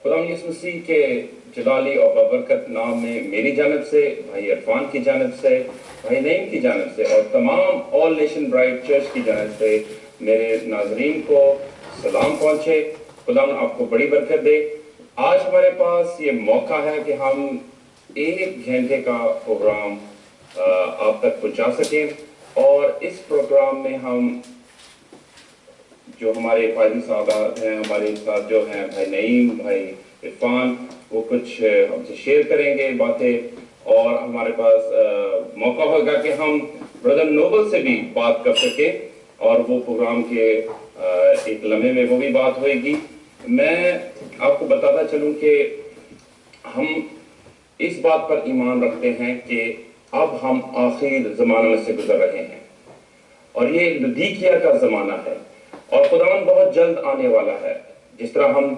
خدا یسوع مسیح کے جلالی اور بابرکت نام میں میری جانب سے، بھائی عرفان کی جانب سے، بھائی نعیم کی جانب سے اور تمام آل نیشن برائٹ چرچ کی جانب سے میرے ناظرین کو سلام پہنچے۔ خدا آپ کو بڑی برکت دے۔ آج ہمارے پاس یہ موقع ہے کہ ہم 1 گھنٹے کا پروگرام آپ تک پہنچا سکیں، اور اس پروگرام میں ہم جو ہمارے فائدی صاحبات ہیں، ہمارے ساتھ جو ہیں بھائی نعیم، بھائی عرفان، وہ کچھ ہم سے شیئر کریں گے باتیں، اور ہمارے پاس موقع ہوگا کہ ہم بردر نوبل سے بھی بات کر سکیں، اور وہ پروگرام کے ایک لمحے میں وہ بھی بات ہوئے گی۔ میں آپ کو بتاتا چلوں کہ ہم اس بات پر ایمان رکھتے ہیں کہ اب ہم آخر زمانے میں سے گزر رہے ہیں، اور یہ لدیکیا کا زمانہ ہے، اور خداوند بہت جلد آنے والا ہے۔ جس طرح ہم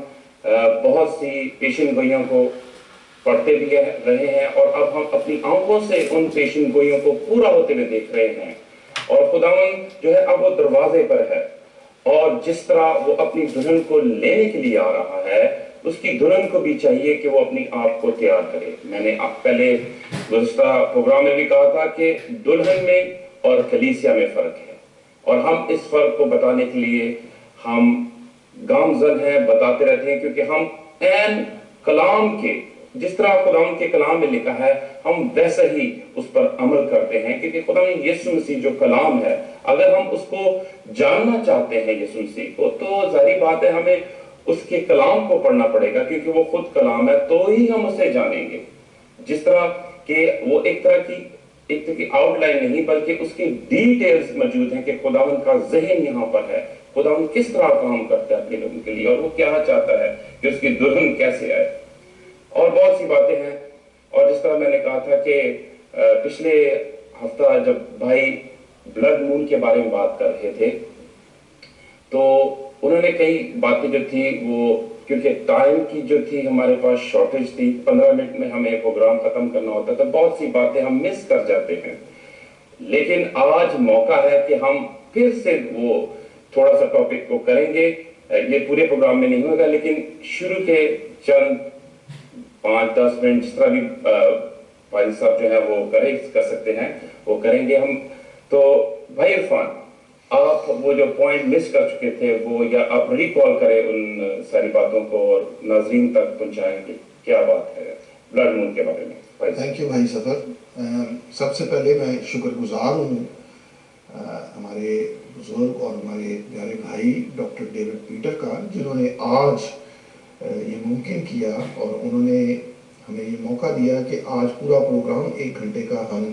بہت سی پیشن گوئیوں کو پڑھتے بھی رہے ہیں، اور اب ہم اپنی آنکھوں سے ان پیشن گوئیوں کو پورا ہوتے ہوئے دیکھ رہے ہیں، اور خداوند جو ہے اب وہ دروازے پر ہے، اور جس طرح وہ اپنی دلہن کو لینے کے لیے آ رہا ہے، اس کی دلہن کو بھی چاہیے کہ وہ اپنی آپ کو تیار کرے۔ میں نے پہلے گزشتہ پروگرام میں بھی کہا تھا کہ دلہن میں اور کلیسیا میں فرق ہے، اور ہم اس فرق کو بتانے کے لیے ہم گامزن ہیں، بتاتے رہتے ہیں، کیونکہ ہم عین کلام کے جس طرح خداوند کے کلام میں لکھا ہے ہم ویسا ہی اس پر عمل کرتے ہیں، کیونکہ خداوند یسوع مسیح جو کلام ہے، اگر ہم اس کو جاننا چاہتے ہیں یسوع مسیح کو، تو ظاہری بات ہے ہمیں اس کے کلام کو پڑھنا پڑے گا، کیونکہ وہ خود کلام ہے، تو ہی ہم اسے جانیں گے۔ جس طرح کہ وہ ایک طرح کی آؤٹ لائن نہیں، بلکہ اس کی ڈیٹیلز موجود ہیں کہ خداوند کا ذہن یہاں پر ہے، خداوند کس طرح کام کرتا ہے اپنے لوگوں کے لیے، اور وہ کیا چاہتا ہے کہ اس کی دلہن کیسے آئے، اور بہت سی باتیں ہیں۔ اور جس طرح میں نے کہا تھا کہ پچھلے ہفتہ جب بھائی بلڈ مون کے بارے میں بات کر رہے تھے، تو انہوں نے کئی باتیں جو تھی وہ، کیونکہ ٹائم کی جو تھی ہمارے پاس شارٹیج تھی، 15 منٹ میں ہمیں پروگرام ختم کرنا ہوتا تھا، بہت سی باتیں ہم مس کر جاتے ہیں، لیکن آج موقع ہے کہ ہم پھر سے وہ تھوڑا سا ٹاپک کو کریں گے۔ یہ پورے پروگرام میں نہیں ہوگا، لیکن شروع کے چند 5-10 منٹ جس طرح بھی بھائی صاحب جو ہے وہ کر سکتے ہیں وہ کریں گے ہم۔ تو بھائی عرفان، آپ وہ جو پوائنٹ مس کر چکے تھے وہ، یا آپ ریکال کریں ان ساری باتوں کو اور ناظرین تک پہنچائیں کہ کیا بات ہے بلڈ مون کے بارے میں۔ تھینک یو بھائی سفر۔ سب سے پہلے میں شکر گزار ہوں ہمارے بزرگ اور ہمارے پیارے بھائی ڈاکٹر ڈیوڈ پیٹر کا، جنہوں نے آج یہ ممکن کیا، اور انہوں نے ہمیں یہ موقع دیا کہ آج پورا پروگرام 1 گھنٹے کا ہم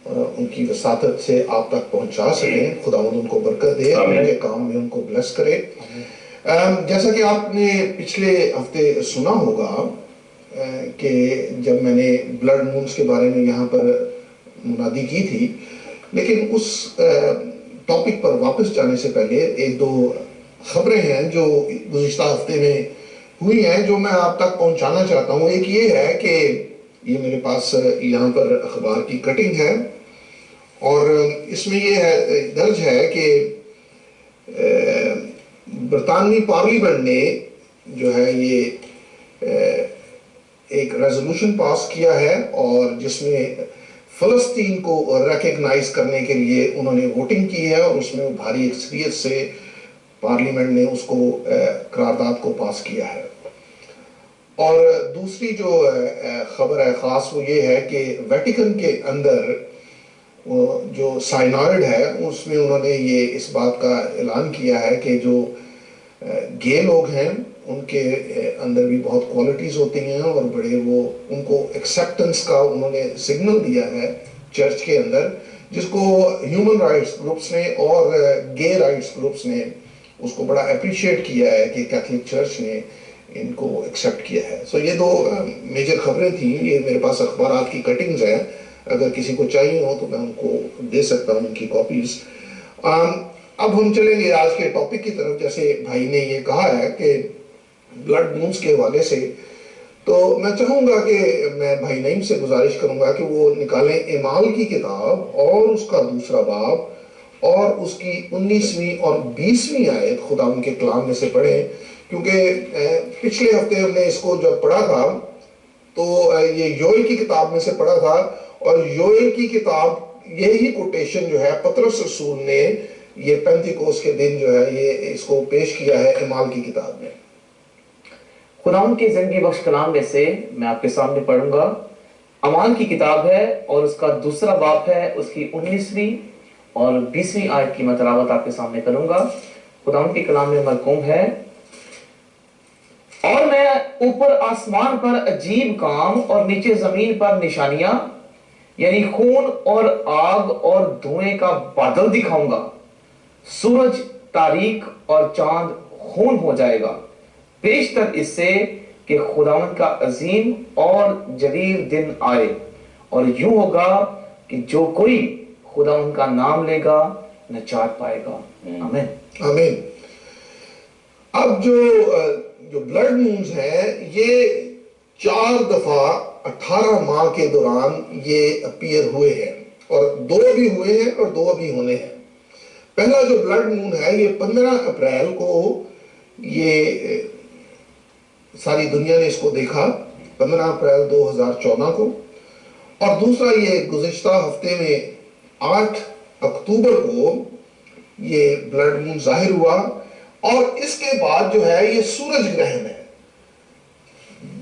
ان کی وساطت سے آپ تک پہنچا سکیں۔ خداوند ان کو برکت دے، ان کے کام میں ان کو بلیس کرے۔ جیسا کہ آپ نے پچھلے ہفتے سنا ہوگا کہ جب میں نے بلڈ مونز کے بارے میں یہاں پر منادی کی تھی، لیکن اس ٹاپک پر واپس جانے سے پہلے 1-2 خبریں ہیں جو گزشتہ ہفتے میں ہوئی ہیں، جو میں آپ تک پہنچانا چاہتا ہوں۔ ایک یہ ہے کہ یہ میرے پاس یہاں پر اخبار کی کٹنگ ہے، اور اس میں یہ درج ہے کہ برطانوی پارلیمنٹ نے جو ہے یہ ایک ریزولوشن پاس کیا ہے، اور جس میں فلسطین کو ریکگنائز کرنے کے لیے انہوں نے ووٹنگ کی ہے، اور اس میں بھاری اکثریت سے پارلیمنٹ نے اس کو قرارداد کو پاس کیا ہے۔ اور دوسری جو خبر ہے خاص، وہ یہ ہے کہ ویٹیکن کے اندر جو سائنائڈ ہے، اس میں انہوں نے یہ اس بات کا اعلان کیا ہے کہ جو گے لوگ ہیں ان کے اندر بھی بہت کوالٹیز ہوتی ہیں، اور بڑے وہ ان کو ایکسیپٹنس کا انہوں نے سگنل دیا ہے چرچ کے اندر، جس کو ہیومن رائٹس گروپس نے اور گے رائٹس گروپس نے اس کو بڑا اپریشیٹ کیا ہے کہ کیتھولک چرچ نے ان کو ایکسیپٹ کیا ہے۔ سو یہ 2 میجر خبریں تھیں۔ یہ میرے پاس اخبارات کی کٹنگز ہیں، اگر کسی کو چاہیے ہو تو میں ان کو دے سکتا ہوں ان کی کاپیز۔ اب ہم چلیں گے آج کے ٹاپک کی طرف۔ جیسے بھائی نے یہ کہا ہے کہ بلڈ مونز کے حوالے سے، تو میں چاہوں گا کہ میں بھائی نعیم سے گزارش کروں گا کہ وہ نکالیں اعمال کی کتاب اور اس کا 2 باب اور اس کی 19ویں اور 20ویں آیت خدا ان کے کلام میں سے پڑھیں، کیونکہ پچھلے ہفتے ہم نے اس کو جب پڑھا تھا تو یہ یوئل کی کتاب میں سے پڑھا تھا، اور یوئل کی کتاب یہی کوٹیشن جو ہے پطرس رسول نے یہ پینتیکوس کے دن جو ہے یہ اس کو پیش کیا ہے اعمال کی کتاب میں۔ خداوند کی زندگی بخش کلام میں سے میں آپ کے سامنے پڑھوں گا، اعمال کی کتاب ہے اور اس کا دوسرا باب ہے، اس کی 19ویں اور 20ویں آیت کی میں تلاوت آپ کے سامنے کروں گا۔ خداوند کے کلام میں مرقوم ہے، اور میں اوپر آسمان پر عجیب کام اور نیچے زمین پر نشانیاں، یعنی خون اور آگ اور دھوئیں کا بادل دکھاؤں گا۔ سورج تاریک اور چاند خون ہو جائے گا، بیشتر اس سے کہ خداوند کا عظیم اور جلیل دن آئے، اور یوں ہوگا کہ جو کوئی خداوند کا نام لے گا نجات پائے گا۔ آمین آمین۔ اب جو بلڈ مونز ہیں یہ 4 دفعہ 18 ماہ کے دوران یہ اپیئر ہوئے ہیں، اور 2 بھی ہوئے ہیں اور 2 بھی ہونے ہیں۔ پہلا جو بلڈ مون ہے یہ 15 اپریل کو یہ ساری دنیا نے اس کو دیکھا، 15 اپریل 2014 کو، اور دوسرا یہ گزشتہ ہفتے میں 8 اکتوبر کو یہ بلڈ مون ظاہر ہوا، اور اس کے بعد جو ہے یہ سورج گرہن ہے۔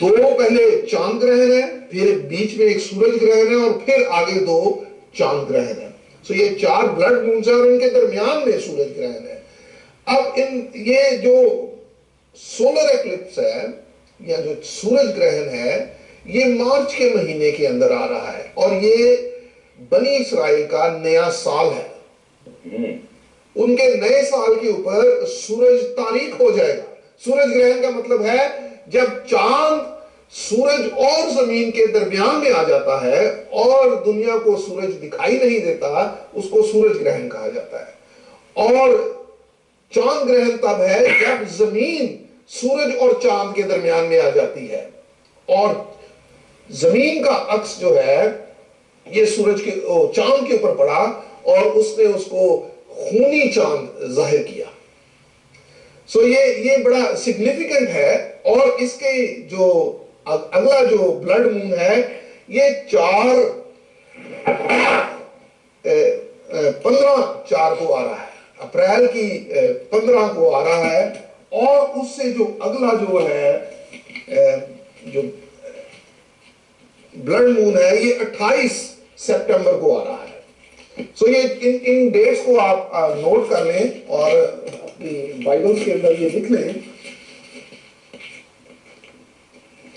2 پہلے چاند گرہن ہے، پھر بیچ میں ایک سورج گرہن ہے، اور پھر آگے 2 چاند گرہن ہے۔ سو یہ 4 بلڈ مونز ہیں اور ان کے درمیان میں سورج گرہن ہے۔ اب یہ جو سولر ایکلپس ہے یا جو سورج گرہن ہے یہ مارچ کے مہینے کے اندر آ رہا ہے، اور یہ بنی اسرائیل کا نیا سال ہے۔ ان کے نئے سال کے اوپر سورج تاریک ہو جائے گا۔ سورج گرہن کا مطلب ہے جب چاند سورج اور زمین کے درمیان میں آ جاتا ہے اور دنیا کو سورج دکھائی نہیں دیتا، اس کو سورج گرہن کہا جاتا ہے۔ اور چاند گرہن تب ہے جب زمین سورج اور چاند کے درمیان میں آ جاتی ہے، اور زمین کا عکس جو ہے یہ سورج کے چاند کے اوپر پڑا، اور اس نے اس کو خونی چاند ظاہر کیا۔ سو یہ بڑا سگنیفیکنٹ ہے، اور اس کے جو اگلا جو بلڈ مون ہے یہ 15/4 کو آ رہا ہے، اپریل کی 15 کو آ رہا ہے، اور اس سے جو اگلا جو ہے جو بلڈ مون ہے یہ 28 سپٹمبر کو آ رہا ہے۔ سو یہ ان ڈیٹس کو آپ نوٹ کر لیں اور اپنی بائبلز کے اندر یہ لکھ لیں۔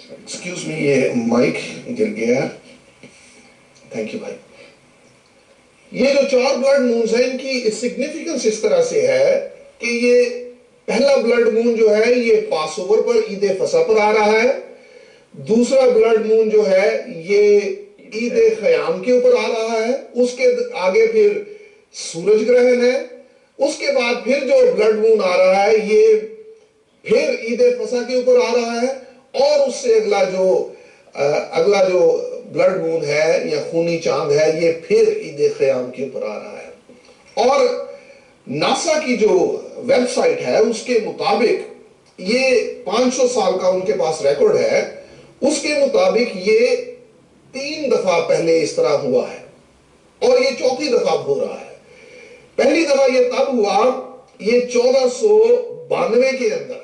ایکسکیوز می، یہ مائک گر گیا ہے، تھینک یو بھائی۔ یہ جو 4 بلڈ مونز ہیں ان کی سگنیفیکنس اس طرح سے ہے کہ یہ پہلا بلڈ مون جو ہے یہ پاس اوور پر عید فصح پر آ رہا ہے، دوسرا بلڈ مون جو ہے یہ عید خیام کے اوپر آ رہا ہے، اس کے آگے پھر سورج گرہن ہے، اس کے بعد پھر جو بلڈ مون آ رہا ہے یہ پھر عید فصح کے اوپر آ رہا ہے، اور اس سے اگلا جو بلڈ مون ہے یا خونی چاند ہے یہ پھر عید خیام کے اوپر آ رہا ہے۔ اور ناسا کی جو ویب سائٹ ہے اس کے مطابق یہ 500 سال کا ان کے پاس ریکارڈ ہے، اس کے مطابق یہ 3 دفعہ پہلے اس طرح ہوا ہے، اور یہ 4تھی دفعہ ہو رہا ہے۔ پہلی دفعہ یہ تب ہوا یہ 1492 کے اندر،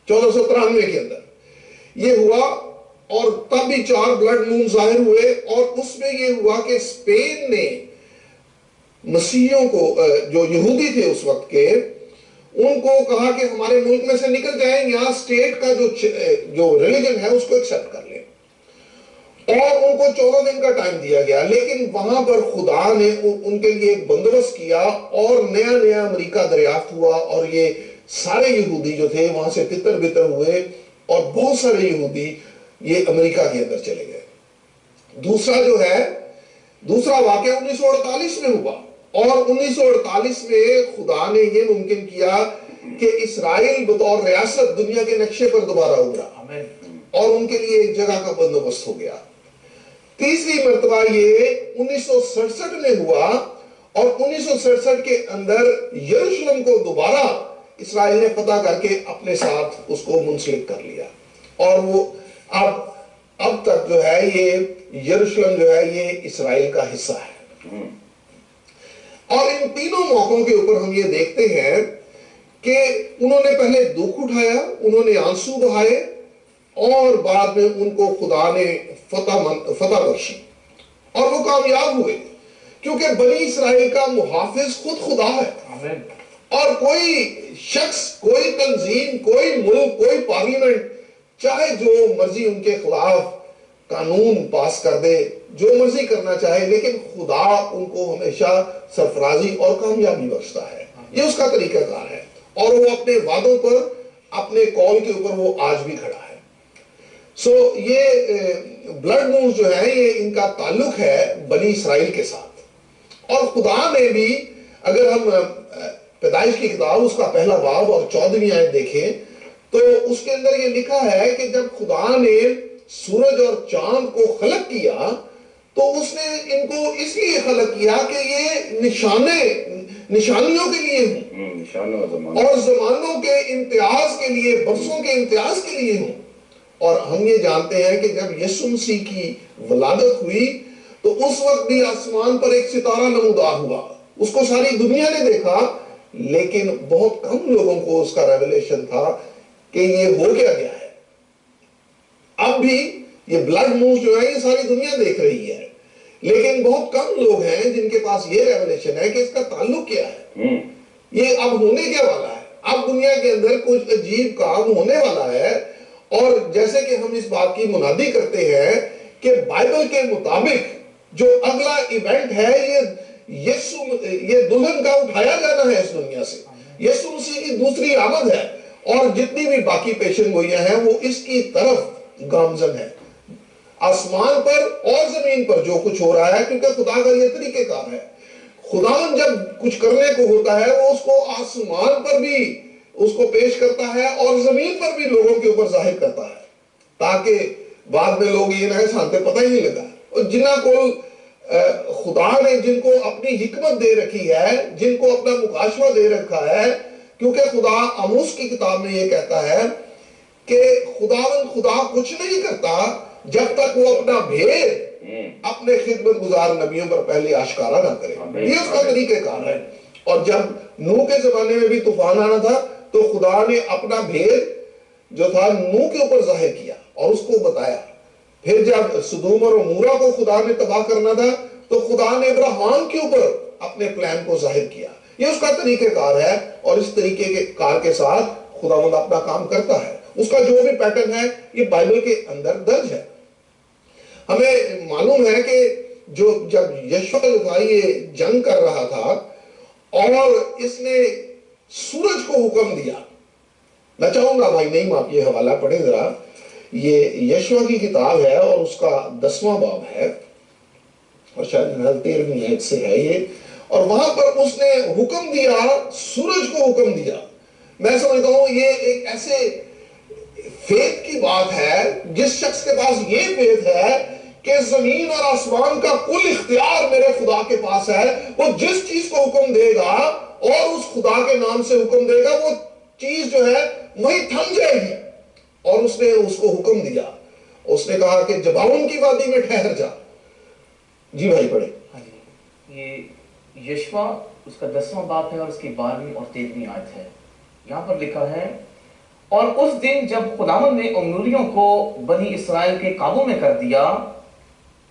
1493 کے اندر یہ ہوا، اور تب بھی 4 بلڈ مون ظاہر ہوئے، اور اس میں یہ ہوا کہ اسپین نے مسیحیوں کو جو یہودی تھے اس وقت کے ان کو کہا کہ ہمارے ملک میں سے نکل جائیں، یہاں اسٹیٹ کا جو ریلیجن ہے اس کو ایکسپٹ کر لیں، اور ان کو 14 دن کا ٹائم دیا گیا۔ لیکن وہاں پر خدا نے ان کے لیے ایک بندوبست کیا، اور نیا امریکہ دریافت ہوا، اور یہ سارے یہودی جو تھے وہاں سے تتر بتر ہوئے، اور بہت سارے یہودی یہ امریکہ کے اندر چلے گئے۔ دوسرا واقعہ 1948 میں ہوا، اور 1948 میں خدا نے یہ ممکن کیا کہ اسرائیل بطور ریاست دنیا کے نقشے پر دوبارہ ابھرا، اور ان کے لیے ایک جگہ کا بندوبست ہو گیا۔ تیسری مرتبہ یہ 1967 میں ہوا، اور 1967 کے اندر یروشلم کو دوبارہ اسرائیل نے فتح کر کے اپنے ساتھ اس کو منسلک کر لیا، اور وہ اب تک جو ہے یہ یروشلم جو ہے یہ اسرائیل کا حصہ ہے۔ اور ان تینوں موقعوں کے اوپر ہم یہ دیکھتے ہیں کہ انہوں نے پہلے دکھ اٹھایا، انہوں نے آنسو بہائے، اور بعد میں ان کو خدا نے فتح بخشی اور وہ کامیاب ہوئے، کیونکہ بنی اسرائیل کا محافظ خود خدا ہے۔ اور کوئی شخص، کوئی تنظیم، کوئی ملک، کوئی پارلیمنٹ چاہے جو مرضی ان کے خلاف قانون پاس کر دے، جو مرضی کرنا چاہے، لیکن خدا ان کو ہمیشہ سرفرازی اور کامیابی بخشتا ہے۔ یہ اس کا طریقہ کار ہے، اور وہ اپنے وعدوں پر، اپنے قول کے اوپر وہ آج بھی کھڑا ہے۔ یہ بلڈ مونز جو ہیں یہ ان کا تعلق ہے بنی اسرائیل کے ساتھ، اور خدا نے بھی، اگر ہم پیدائش کی کتاب اس کا پہلا باب اور 14ویں آیت دیکھیں تو اس کے اندر یہ لکھا ہے کہ جب خدا نے سورج اور چاند کو خلق کیا تو اس نے ان کو اس لیے خلق کیا کہ یہ نشانیوں کے لیے ہوں، اور زمانوں کے امتیاز کے لیے، برسوں کے امتیاز کے لیے ہوں۔ اور ہم یہ جانتے ہیں کہ جب یسوع مسیح کی ولادت ہوئی تو اس وقت بھی آسمان پر ایک ستارہ نمودار ہوا، اس کو ساری دنیا نے دیکھا، لیکن بہت کم لوگوں کو اس کا ریویلیشن تھا کہ یہ ہو کیا گیا ہے۔ اب بھی یہ بلڈ مونز جو ہے یہ ساری دنیا دیکھ رہی ہے، لیکن بہت کم لوگ ہیں جن کے پاس یہ ریویلیشن ہے کہ اس کا تعلق کیا ہے، یہ اب ہونے کیا والا ہے، اب دنیا کے اندر کچھ عجیب کام ہونے والا ہے۔ اور جیسے کہ ہم اس بات کی منادی کرتے ہیں کہ بائبل کے مطابق جو اگلا ایونٹ ہے یہ دلہن کا اٹھایا جانا ہے اس دنیا سے، یسوع مسیح کی دوسری آمد ہے، اور جتنی بھی باقی پیشن گوئیاں ہیں وہ اس کی طرف گامزن ہے۔ آسمان پر اور زمین پر جو کچھ ہو رہا ہے، کیونکہ خدا کا یہ طریقہ کار ہے، خدا جب کچھ کرنے کو ہوتا ہے وہ اس کو آسمان پر بھی اس کو پیش کرتا ہے اور زمین پر بھی لوگوں کے اوپر ظاہر کرتا ہے، تاکہ بعد میں لوگ یہ نہ سانتے پتہ ہی نہیں لگا۔ اور جنہ کو خدا نے جن کو اپنی حکمت دے رکھی ہے، جن کو اپنا مکاشفہ دے رکھا ہے، کیونکہ خدا آموس کی کتاب میں یہ کہتا ہے کہ خدا کچھ نہیں کرتا جب تک وہ اپنا بھید اپنے خدمت گزار نبیوں پر پہلے آشکارا نہ کرے۔ یہ اس کا طریقہ کار ہے۔ اور جب نوح کے زمانے میں بھی طوفان آنا تھا تو خدا نے اپنا بھید جو تھا نوح کے اوپر ظاہر کیا اور اس کو بتایا۔ پھر جب سدوم اور عمورہ کو خدا نے تباہ کرنا تھا تو خدا نے ابراہیم کے اوپر اپنے پلان کو ظاہر کیا۔ یہ اس کا طریقہ کار ہے، اور اس طریقے کے کار کے ساتھ خداوند اپنا کام کرتا ہے۔ اس کا جو بھی پیٹرن ہے یہ بائبل کے اندر درج ہے۔ ہمیں معلوم ہے کہ جب یشوع جو تھا یہ جنگ کر رہا تھا اور اس نے سورج کو حکم دیا، میں چاہوں گا بھائی نہیں آپ یہ حوالہ پڑھیں ذرا، یہ یشوع کی کتاب ہے اور اس کا 10واں باب ہے، اور شاید 13ویں آیت سے ہے یہ، اور وہاں پر اس نے حکم دیا، سورج کو حکم دیا۔ میں سمجھتا ہوں یہ ایک ایسے فیتھ کی بات ہے، جس شخص کے پاس یہ فیتھ ہے کہ زمین اور آسمان کا کل اختیار میرے خدا کے پاس ہے، وہ جس چیز کو حکم دے گا اور اس خدا کے نام سے حکم دے گا وہ چیز جو ہے وہی تھم جائے گی۔ اور اس نے اس کو حکم دیا، اس نے کہا کہ جباؤن کی وادی میں ٹھہر جا۔ جی بھائی پڑھیں۔ یہ یشوع اس کا 10واں باب ہے اور اس کی 12ویں اور 13ویں آیت ہے۔ یہاں پر لکھا ہے، اور اس دن جب خداوند نے اموریوں کو بنی اسرائیل کے قابو میں کر دیا،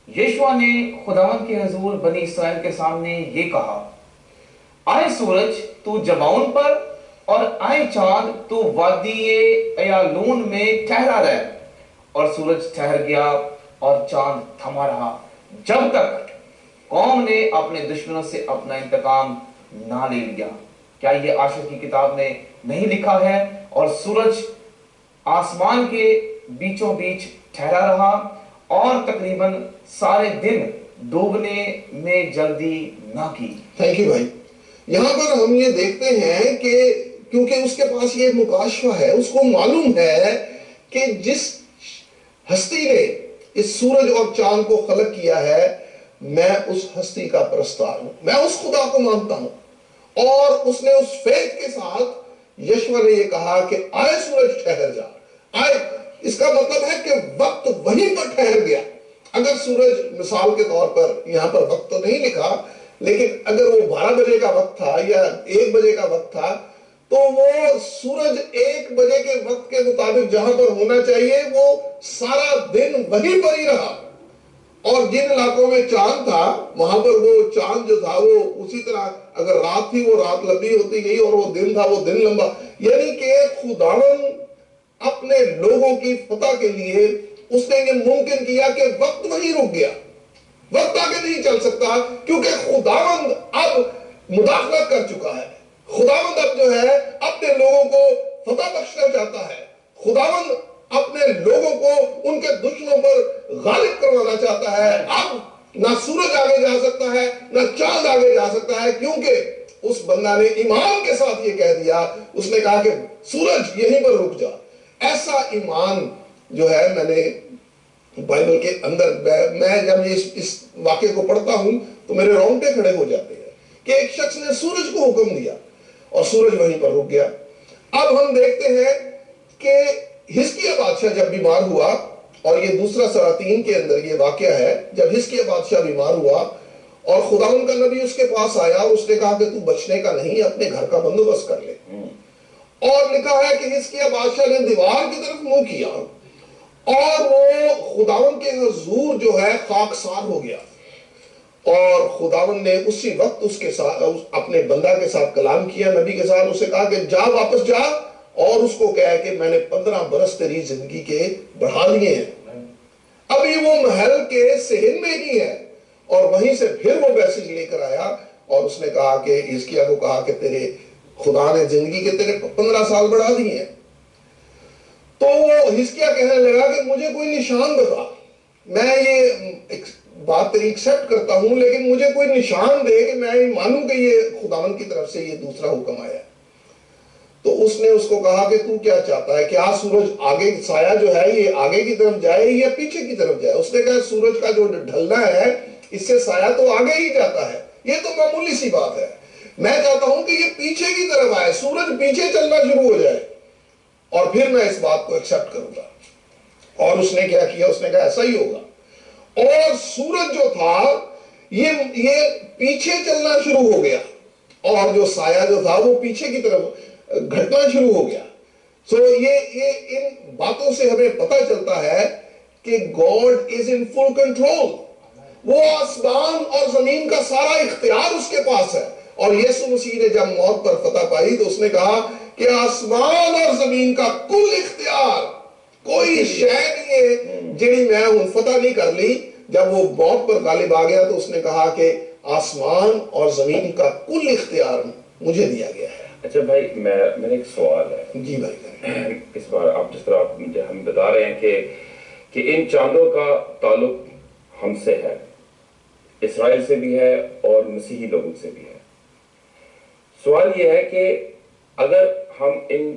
یشوع نے خداوند کے حضور بنی اسرائیل کے سامنے یہ کہا، آئے سورج تو جباؤن پر اور آئے چاند تو وادی ایالون میں ٹھہرا رہ۔ اور سورج ٹھہر گیا اور چاند تھما رہا جب تک قوم نے اپنے دشمنوں سے اپنا انتقام نہ لے لیا۔ کیا یہ عاشر کی کتاب میں نہیں لکھا ہے؟ اور سورج آسمان کے بیچوں بیچ ٹھہرا رہا اور تقریباً سارے دن ڈوبنے میں جلدی نہ کی۔ تھینک یو بھائی۔ یہاں پر ہم یہ دیکھتے ہیں کہ کیونکہ اس کے پاس یہ مکاشفہ ہے، اس کو معلوم ہے کہ جس ہستی نے اس سورج اور چاند کو خلق کیا ہے، میں اس ہستی کا پرستار ہوں، میں اس خدا کو مانتا ہوں، اور اس نے اس فیتھ کے ساتھ یشوع نے یہ کہا کہ آئے سورج ٹھہر جا، آئے، اس کا مطلب ہے کہ وقت وہیں پر ٹھہر گیا۔ اگر سورج مثال کے طور پر یہاں پر وقت تو نہیں لکھا، لیکن اگر وہ 12 بجے کا وقت تھا یا 1 بجے کا وقت تھا تو وہ سورج 1 بجے کے وقت کے مطابق جہاں پر ہونا چاہیے وہ سارا دن وہیں پر ہی رہا، اور جن علاقوں میں چاند تھا وہاں پر وہ چاند جو تھا وہ اسی طرح، اگر رات تھی وہ رات لمبی ہوتی گئی اور وہ دن تھا وہ دن لمبا، یعنی کہ خداوند اپنے لوگوں کی فتح کے لیے اس نے یہ ممکن کیا کہ وقت وہیں رک گیا، وقت آگے نہیں چل سکتا، کیونکہ خداوند اب مداخلت کر چکا ہے۔ خداوند اب جو ہے اپنے لوگوں کو فتح بخشنا چاہتا ہے، خداوند اپنے لوگوں کو ان کے دشمنوں پر غالب کروانا چاہتا ہے۔ اب نہ سورج آگے جا سکتا ہے نہ چاند آگے جا سکتا ہے، کیونکہ اس بندہ نے ایمان کے ساتھ یہ کہہ دیا، اس نے کہا کہ سورج یہیں پر رک جا۔ ایسا ایمان جو ہے، میں نے بائبل کے اندر، میں جب اس واقعے کو پڑھتا ہوں تو میرے رونگٹے کھڑے ہو جاتے ہیں کہ ایک شخص نے سورج کو حکم دیا اور سورج وہیں پر رک گیا۔ اب ہم دیکھتے ہیں کہ حزقیہ بادشاہ جب بیمار ہوا، اور یہ دوسرا سلاطین کے اندر یہ واقعہ ہے، جب حزقیہ بادشاہ بیمار ہوا اور خداوند کا نبی اس کے پاس آیا اور اس نے کہا کہ تو بچنے کا نہیں، اپنے گھر کا بندوبست کر لے، اور لکھا ہے کہ حزقیہ بادشاہ نے دیوار کی طرف منہ کیا اور وہ خداوند کے حضور جو ہے خاکسار ہو گیا، اور خداوند نے اسی وقت اس کے ساتھ اپنے بندہ کے ساتھ کلام کیا، نبی کے ساتھ، اسے کہا کہ جا واپس جا اور اس کو کہا کہ میں نے 15 برس تیری زندگی کے بڑھا لیے ہیں، ابھی وہ محل کے صحن میں ہی ہے، اور وہیں سے پھر وہ میسج لے کر آیا اور اس نے کہا کہ حزقیہ کو کہا کہ تیرے خدا نے زندگی کے تیرے 15 سال بڑھا دیے ہیں۔ تو وہ حزقیہ کہنے لگا کہ مجھے کوئی نشان بتا، میں یہ بات تیری ایکسپٹ کرتا ہوں لیکن مجھے کوئی نشان دے کہ میں مانوں کہ یہ خداوند کی طرف سے یہ دوسرا حکم آیا ہے۔ تو اس نے اس کو کہا کہ تو کیا چاہتا ہے، کیا سورج آگے سایہ جو ہے یہ آگے کی طرف جائے یا پیچھے کی طرف جائے؟ اس نے کہا سورج کا جو ڈھلنا ہے اس سے سایہ تو آگے ہی جاتا ہے، یہ تو معمولی سی بات ہے، میں چاہتا ہوں کہ یہ پیچھے کی طرف آئے، سورج پیچھے چلنا شروع ہو جائے اور پھر میں اس بات کو ایکسپٹ کروں گا۔ اور اس نے کیا کیا، اس نے کہا ایسا ہی ہوگا، اور سورج جو تھا یہ پیچھے چلنا شروع ہو گیا اور جو سایہ جو تھا وہ پیچھے کی طرف گھٹنا شروع ہو گیا۔ سو یہ ان باتوں سے ہمیں پتہ چلتا ہے کہ God is in full control, وہ آسمان اور زمین کا سارا اختیار اس کے پاس ہے، اور یسوع مسیح نے جب موت پر فتح پائی تو اس نے کہا کہ آسمان اور زمین کا کل اختیار، کوئی شے نہیں ہے جڑی میں ہوں فتح نہیں کر لی۔ جب وہ موت پر غالب آ گیا تو اس نے کہا کہ آسمان اور زمین کا کل اختیار مجھے دیا گیا ہے۔ اچھا بھائی، میرا ایک سوال ہے جی بھائی، اس بار آپ جس طرح ہم بتا رہے ہیں کہ ان چاندوں کا تعلق ہم سے ہے، اسرائیل سے بھی ہے اور مسیحی لوگوں سے بھی ہے۔ سوال یہ ہے کہ اگر ہم ان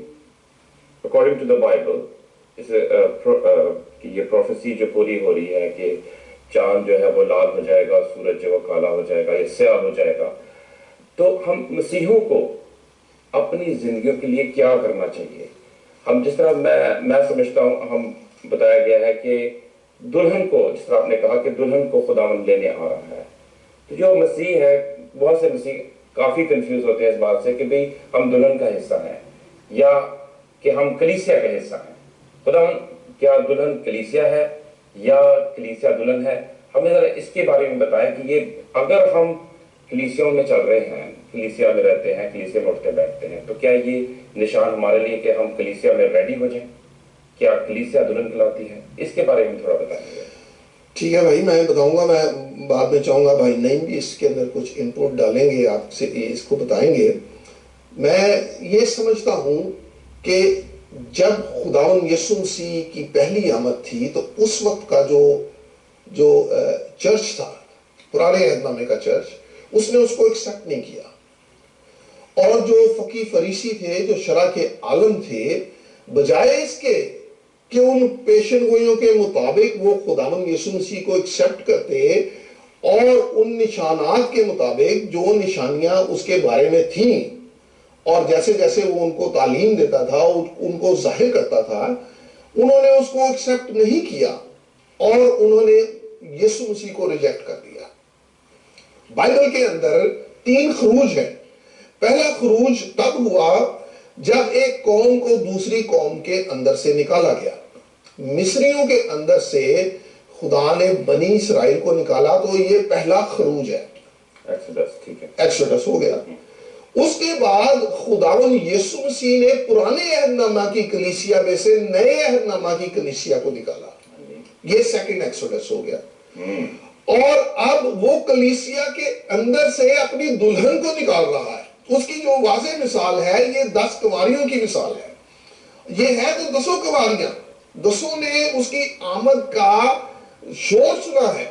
اکارڈنگ ٹو دا بائبل کہ یہ پروفیسی جو پوری ہو رہی ہے کہ چاند جو ہے وہ لال ہو جائے گا، سورج جو وہ کالا ہو جائے گا یا سیاہ ہو جائے گا، تو ہم مسیحوں کو اپنی زندگیوں کے لیے کیا کرنا چاہیے؟ ہم جس طرح میں سمجھتا ہوں، ہم بتایا گیا ہے کہ دلہن کو، جس طرح آپ نے کہا کہ دلہن کو خداوند لینے آ رہا ہے، تو جو مسیح ہے، بہت سے مسیح کافی کنفیوز ہوتے ہیں اس بات سے کہ بھئی ہم دلہن کا حصہ ہیں یا کہ ہم کلیسیا کا حصہ ہیں۔ خداوند کیا دلہن کلیسیا ہے یا کلیسیا دلہن ہے؟ ہمیں ذرا اس کے بارے میں بتائیں کہ یہ اگر ہم کلیسیوں میں چل رہے ہیں، کلیسیا میں رہتے ہیں، کلیسیا میں اٹھتے بیٹھتے ہیں، تو کیا یہ نشان ہمارے لیے کہ ہم کلیسیا میں ریڈی ہو جائیں؟ کیا کلیسیا دلہن کہلاتی ہے؟ اس کے بارے میں تھوڑا بتائیں گے۔ ٹھیک ہے بھائی، میں بتاؤں گا، میں بعد میں چاہوں گا بھائی نعیم بھی اس کے اندر کچھ انپوٹ ڈالیں گے، آپ سے اس کو بتائیں گے۔ میں یہ سمجھتا ہوں کہ جب خداوند یسوع مسیح کی پہلی آمد تھی تو اس وقت کا جو چرچ تھا، پرانے عہد نامے کا چرچ، اس نے اس کو ایکسپٹ نہیں کیا، اور جو فقی فریسی تھے، جو شرع کے عالم تھے، بجائے اس کے کہ ان پیشن گوئیوں کے مطابق وہ خداوند یسوع مسیح کو ایکسپٹ کرتے اور ان نشانات کے مطابق جو نشانیاں اس کے بارے میں تھیں اور جیسے جیسے وہ ان کو تعلیم دیتا تھا, ان کو ظاہر کرتا تھا, انہوں نے اس کو ایکسیپٹ نہیں کیا اور انہوں نے یسوع مسیح کو ریجیکٹ کر دیا. بائبل کے اندر 3 خروج ہیں. پہلا خروج تب ہوا جب ایک قوم کو دوسری قوم کے اندر سے نکالا گیا. مصریوں کے اندر سے خدا نے بنی اسرائیل کو نکالا, تو یہ پہلا خروج ہے, ایکسوڈس ہو گیا. اس کے بعد خداوند یسوع مسیح نے پرانے عہد نامہ کی کلیسیا میں سے نئے عہد نامہ کی کلیسیا کو نکالا. یہ سیکنڈ ایکسوڈس ہو گیا. اور اب وہ کلیسیا کے اندر سے اپنی دلہن کو نکال رہا ہے. اس کی جو واضح مثال ہے یہ 10 کنواریوں کی مثال ہے. یہ ہے تو 10 کنواریاں, 10 نے اس کی آمد کا شور سنا ہے,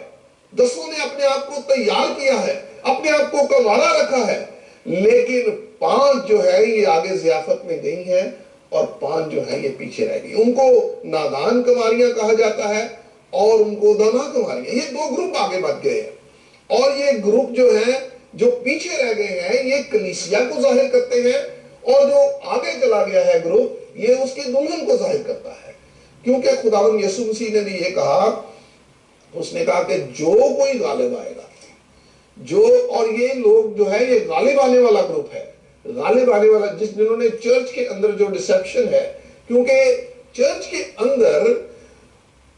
10 نے اپنے آپ کو تیار کیا ہے, اپنے آپ کو کنوارا رکھا ہے. لیکن 5 جو ہے یہ آگے ضیافت میں گئی ہیں اور 5 جو ہے یہ پیچھے رہ گئی. ان کو نادان کنواریاں کہا جاتا ہے اور ان کو دانا کنواریاں. یہ 2 گروپ آگے بڑھ گئے ہیں. اور یہ گروپ جو ہیں جو پیچھے رہ گئے ہیں یہ کلیسیا کو ظاہر کرتے ہیں, اور جو آگے چلا گیا ہے گروپ یہ اس کی دلہن کو ظاہر کرتا ہے. کیونکہ خداوند یسوع مسیح نے بھی یہ کہا, اس نے کہا کہ جو کوئی غالب آئے گا, اور یہ لوگ جو ہے یہ غالب آنے والا گروپ ہے, غالب آنے والا جنہوں نے چرچ کے اندر جو ڈسیپشن ہے, کیونکہ چرچ کے اندر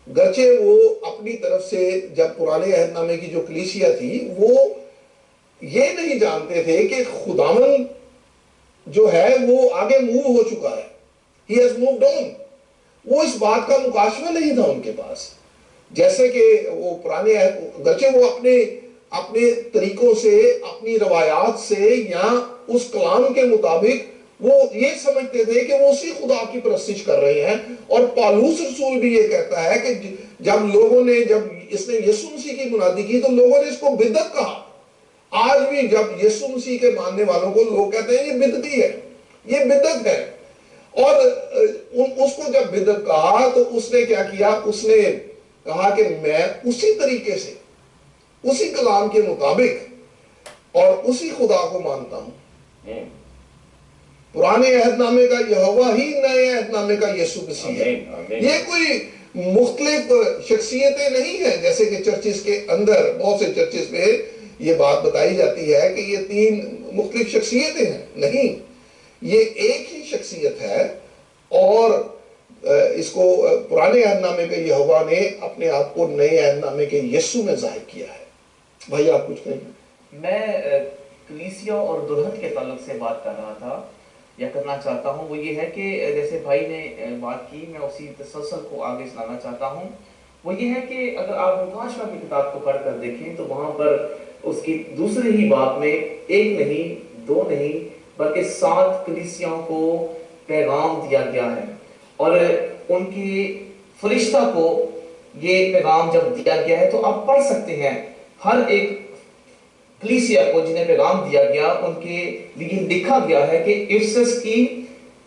گرچہ وہ اپنی طرف سے جب پرانے عہد نامے کی جو کلیسیا تھی وہ یہ نہیں جانتے تھے کہ خداوند جو ہے وہ آگے موو ہو چکا ہے, he has moved on. وہ اس بات کا مکاشفہ نہیں تھا ان کے پاس. جیسے کہ وہ پرانے عہد گرچہ وہ اپنے طریقوں سے, اپنی روایات سے یا اس کلام کے مطابق وہ یہ سمجھتے تھے کہ وہ اسی خدا کی پرستش کر رہے ہیں. اور پالوس رسول بھی یہ کہتا ہے کہ جب اس نے یسوع مسیح کی منادی کی تو لوگوں نے اس کو بدعت کہا. آج بھی جب یسوع مسیح کے ماننے والوں کو لوگ کہتے ہیں یہ بدعتی ہے, یہ بدعت ہے. اور اس کو جب بدعت کہا تو اس نے کیا کیا, اس نے کہا کہ میں اسی طریقے سے, اسی کلام کے مطابق اور اسی خدا کو مانتا ہوں. پرانے عہد نامے کا یہوہ ہی نئے عہد نامے کا یسوع مسیح ہے. یہ کوئی مختلف شخصیتیں نہیں ہیں جیسے کہ چرچز کے اندر بہت سے چرچز میں یہ بات بتائی جاتی ہے کہ یہ 3 مختلف شخصیتیں ہیں. نہیں, یہ ایک ہی شخصیت ہے. اور اس کو پرانے عہد نامے کے یہوہ نے اپنے آپ کو نئے عہد نامے کے یسوع میں ظاہر کیا ہے. بھائی آپ کچھ کہیں؟ میں کلیسیا اور دلہن کے تعلق سے بات کر رہا تھا یا کرنا چاہتا ہوں. وہ یہ ہے کہ جیسے بھائی نے بات کی, میں اسی تسلسل کو آگے چلانا چاہتا ہوں. وہ یہ ہے کہ اگر آپ مکاشفہ کی کتاب کو پڑھ کر دیکھیں تو وہاں پر اس کی دوسری ہی بات میں 1 نہیں 2 نہیں بلکہ 7 کلیسیاں کو پیغام دیا گیا ہے. اور ان کی فرشتہ کو یہ پیغام جب دیا گیا ہے تو آپ پڑھ سکتے ہیں ہر ایک کلیسیا کو جنہیں پیغام دیا گیا ان کے لیے لکھا گیا ہے کہ افسس کی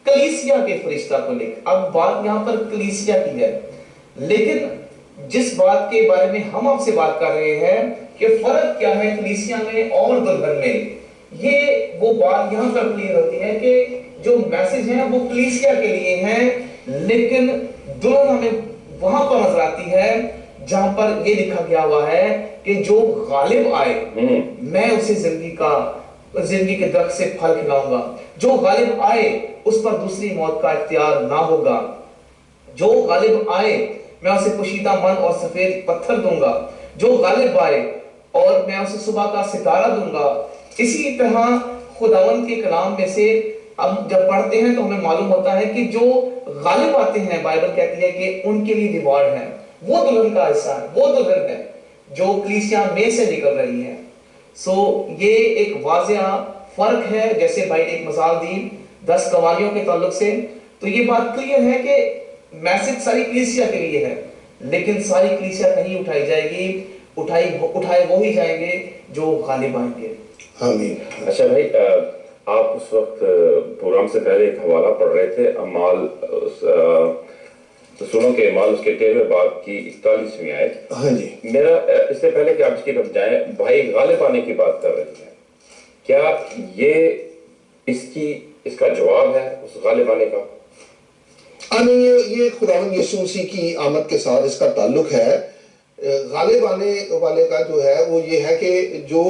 کلیسیا کے فرشتہ کو لکھ. اب بات یہاں پر کلیسیا کی ہے, لیکن جس بات کے بارے میں ہم آپ سے بات کر رہے ہیں کہ فرق کیا ہے کلیسیا میں اور دلہن میں, یہ وہ بات یہاں پر کلیئر ہوتی ہے کہ جو میسج ہیں وہ کلیسیا کے لیے ہیں, لیکن دلہن ہمیں وہاں پر نظر آتی ہے جہاں پر یہ لکھا گیا ہوا ہے کہ جو غالب آئے میں اسے زندگی کے درخت سے پھل کھلاؤں گا. جو غالب آئے اس پر دوسری موت کا اختیار نہ ہوگا. جو غالب آئے میں اسے پوشیدہ من اور سفید پتھر دوں گا. جو غالب آئے اور میں اسے صبح کا ستارہ دوں گا. اسی طرح خداوند کے کلام میں سے ہم جب پڑھتے ہیں تو ہمیں معلوم ہوتا ہے کہ جو غالب آتے ہیں بائبل کہتی ہے کہ ان کے لیے ریوارڈ ہے. وہ دلہن کا حصہ ہے, وہ دلہن ہے جو کلیسیا میں سے نکل رہی ہے. یہ ایک واضح فرق ہے. جیسے بھائی نے ایک مثال دی 10 کنواریوں کے تعلق سے, تو یہ بات کلیئر ہے کہ میسج ساری کلیسیا کے لیے ہے, لیکن ساری کلیسیا نہیں اٹھائی جائے گی. اٹھائے وہی جائیں گے جو غالب آئیں گے. آمین. اچھا بھائی, آپ اس وقت پروگرام سے پہلے ایک حوالہ پڑھ رہے تھے, اعمال رسولوں کے اعمال اس کے 13ویں باب کی 41ویں آیت. ہاں جی. میرا اس سے پہلے کہ آپ اس کی طرف جائیں, بھائی غالب آنے کی بات کر رہے ہیں, کیا یہ اس کی اس کا جواب ہے اس غالب آنے کا؟ یہ خداوند یسوع مسیح کی آمد کے ساتھ اس کا تعلق ہے. غالب آنے والے کا جو ہے وہ یہ ہے کہ جو